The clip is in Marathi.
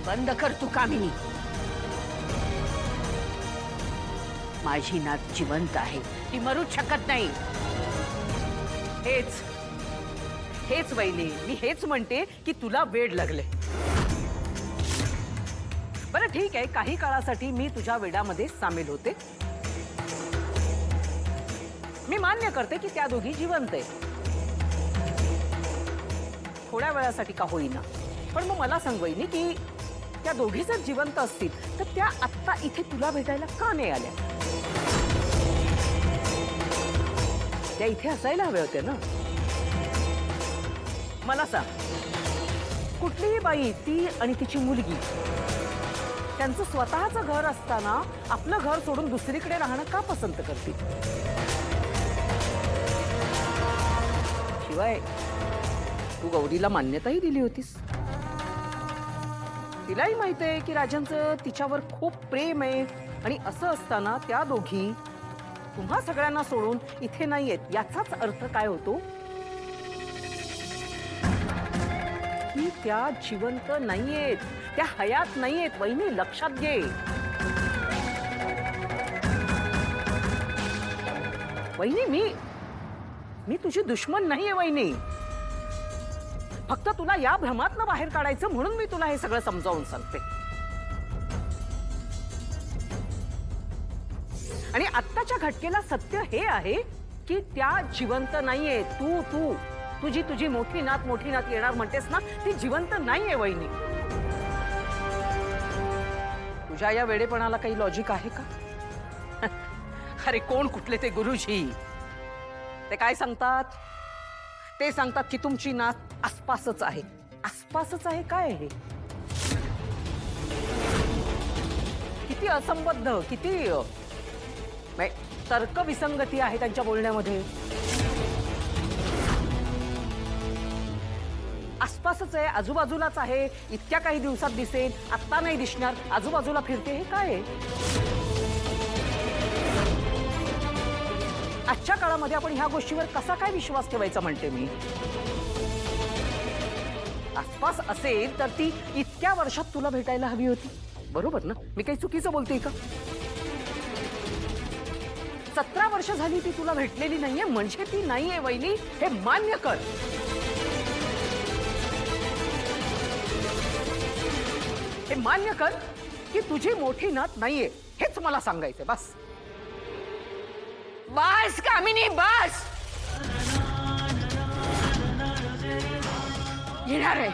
बंद कर तू कामिनी. माझी नात जिवंत आहे, ती मरूच शकत नाही. हेच हेच वहिनी, मी हेच म्हणते की तुला वेड लागले. बरं ठीक आहे, काही काळासाठी मी तुझ्या वेडामध्ये सामील होते. मी मान्य करते की त्या दोघी जिवंत आहे, थोड्या वेळासाठी का होईना. पण मग मला सांग वहिनी की त्या दोघी जर जिवंत असतील तर त्या आत्ता इथे तुला भेटायला का नाही आल्या? त्या इथे असायला हव्या होत्या ना. मला सांग, कुठलीही बाई, ती आणि तिची मुलगी, त्यांचं स्वतःचं घर असताना आपलं घर सोडून दुसरीकडे राहणं का पसंत करतील? शिवाय तू गौरीला मान्यताही दिली होतीस. तिलाही माहित आहे की राजांचं तिच्यावर खूप प्रेम आहे, आणि असं असताना त्या दोघी तुम्हा सगळ्यांना सोडून इथे नाहीयेत. याचाच अर्थ काय होतो की त्या जिवंत नाहीयेत, त्या हयात नाहीयेत. वहिनी लक्षात घे. वहिनी, मी तुझी दुश्मन नाहीये वहिनी. फक्त तुला या भ्रमातनं बाहेर काढायचं म्हणून मी तुला हे सगळं समजावून सांगते. आणि आत्ताच्या घटनेला सत्य हे आहे की त्या जिवंत नाहीये. तुझी मोठी नात येणार म्हणतेस ना, ती जिवंत नाहीये वहिनी. तुझ्या या वेडेपणाला काही लॉजिक आहे का? अरे कोण कुठले ते गुरुजी, ते काय सांगतात? ते सांगतात की तुमची नात आसपासच आहे. आसपासच आहे काय आहे? किती असंबद्ध, किती तर्कविसंगती आहे त्यांच्या बोलण्यामध्ये. आसपासच आहे, आजूबाजूलाच आहे, इतक्या काही दिवसात दिसेल, आत्ता नाही दिसणार, आजूबाजूला फिरते, हे काय आहे? आजच्या काळामध्ये आपण ह्या गोष्टीवर कसा काय विश्वास ठेवायचा म्हणते मी. आसपास असेल तर ती इतक्या वर्षात तुला भेटायला हवी होती, बरोबर ना? मी काही चुकीचं बोलते का? 17 वर्ष झाली ती तुला भेटलेली नाहीये, म्हणजे ती नाहीये वहिनी, हे मान्य कर. हे मान्य कर की तुझी मोठी नात नाहीये, हेच मला सांगायचं. बस बस कामिनी, बस. येणार आहे